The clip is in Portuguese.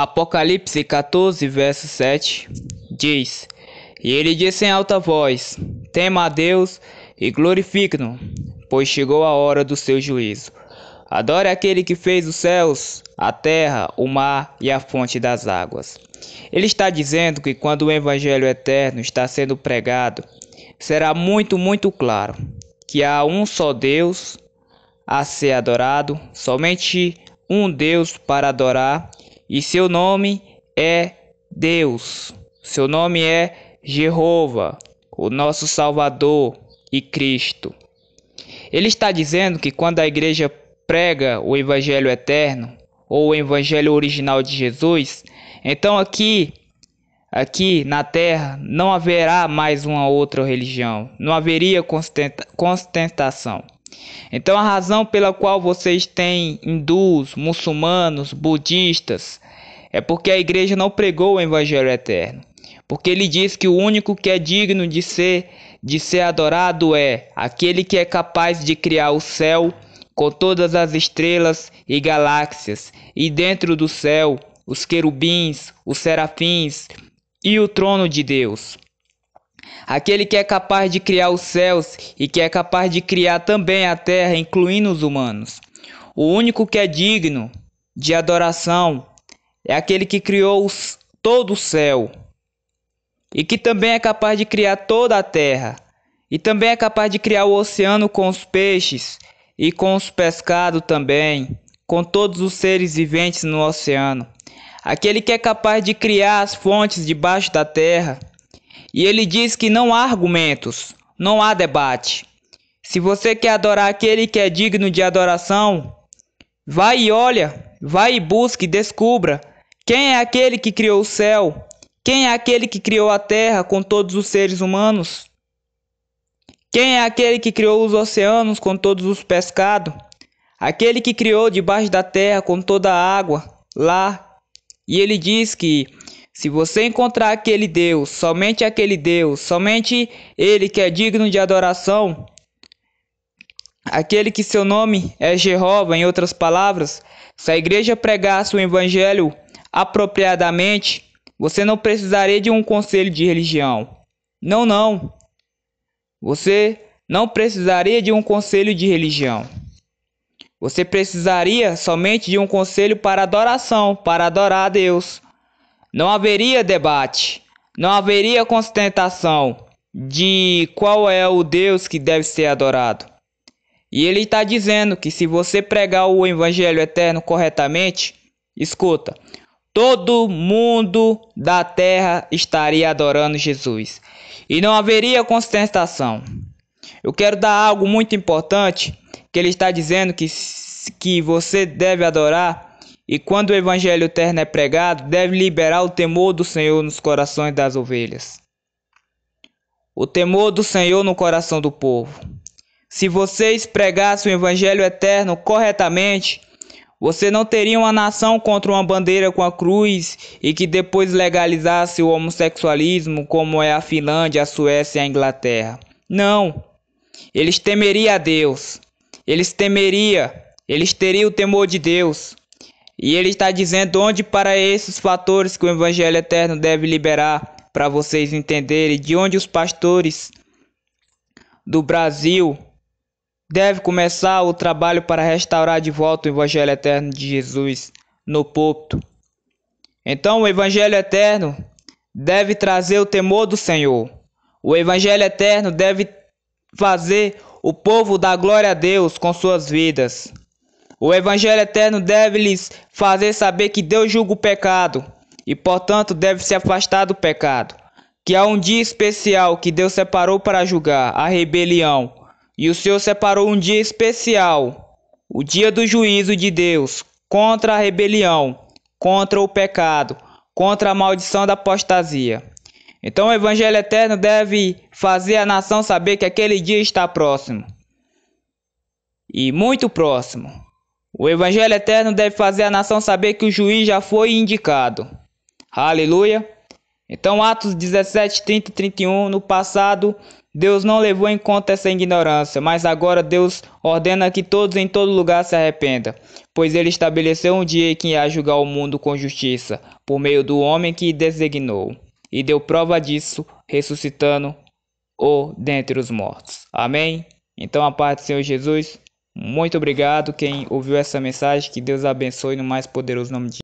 Apocalipse 14, verso 7 diz: E ele disse em alta voz: Tema a Deus e glorifique-no, pois chegou a hora do seu juízo. Adore aquele que fez os céus, a terra, o mar e a fonte das águas. Ele está dizendo que quando o evangelho eterno está sendo pregado, será muito claro que há um só Deus a ser adorado, somente um Deus para adorar, e seu nome é Deus. Seu nome é Jeová, o nosso Salvador e Cristo. Ele está dizendo que quando a igreja prega o evangelho eterno, ou o evangelho original de Jesus, então aqui na terra não haverá mais uma outra religião, não haveria constatação. Então a razão pela qual vocês têm hindus, muçulmanos, budistas, é porque a igreja não pregou o evangelho eterno. Porque ele diz que o único que é digno de ser adorado é aquele que é capaz de criar o céu com todas as estrelas e galáxias, e dentro do céu os querubins, os serafins e o trono de Deus. Aquele que é capaz de criar os céus e que é capaz de criar também a terra, incluindo os humanos. O único que é digno de adoração é aquele que criou todo o céu e que também é capaz de criar toda a terra e também é capaz de criar o oceano com os peixes e com os pescados também, com todos os seres viventes no oceano. Aquele que é capaz de criar as fontes debaixo da terra. E ele diz que não há argumentos, não há debate. Se você quer adorar aquele que é digno de adoração, vai e olha, vai e busque e descubra quem é aquele que criou o céu, quem é aquele que criou a terra com todos os seres humanos, quem é aquele que criou os oceanos com todos os pescados, aquele que criou debaixo da terra com toda a água lá. E ele diz que se você encontrar aquele Deus, somente ele que é digno de adoração, aquele que seu nome é Jeová, em outras palavras, se a igreja pregasse o evangelho apropriadamente, você não precisaria de um conselho de religião. Não. Você não precisaria de um conselho de religião. Você precisaria somente de um conselho para adoração, para adorar a Deus. Não haveria debate, não haveria constatação de qual é o Deus que deve ser adorado. E ele está dizendo que se você pregar o evangelho eterno corretamente, escuta, todo mundo da terra estaria adorando Jesus. E não haveria constatação. Eu quero dar algo muito importante, que ele está dizendo que você deve adorar. E quando o evangelho eterno é pregado, deve liberar o temor do Senhor nos corações das ovelhas. O temor do Senhor no coração do povo. Se vocês pregassem o evangelho eterno corretamente, você não teria uma nação contra uma bandeira com a cruz e que depois legalizasse o homossexualismo, como é a Finlândia, a Suécia e a Inglaterra. Não. Eles temeriam a Deus. Eles teriam o temor de Deus. E ele está dizendo onde para esses fatores que o evangelho eterno deve liberar, para vocês entenderem de onde os pastores do Brasil devem começar o trabalho para restaurar de volta o evangelho eterno de Jesus no púlpito. Então o evangelho eterno deve trazer o temor do Senhor. O evangelho eterno deve fazer o povo dar glória a Deus com suas vidas. O evangelho eterno deve lhes fazer saber que Deus julga o pecado e, portanto, deve se afastar do pecado. Que há um dia especial que Deus separou para julgar a rebelião. E o Senhor separou um dia especial, o dia do juízo de Deus, contra a rebelião, contra o pecado, contra a maldição da apostasia. Então o evangelho eterno deve fazer a nação saber que aquele dia está próximo. E muito próximo. O evangelho eterno deve fazer a nação saber que o juiz já foi indicado. Aleluia. Então Atos 17, 30 e 31, no passado, Deus não levou em conta essa ignorância, mas agora Deus ordena que todos em todo lugar se arrependam, pois ele estabeleceu um dia em que irá julgar o mundo com justiça, por meio do homem que designou, e deu prova disso, ressuscitando-o dentre os mortos. Amém? Então, a paz do Senhor Jesus, muito obrigado quem ouviu essa mensagem, que Deus abençoe no mais poderoso nome de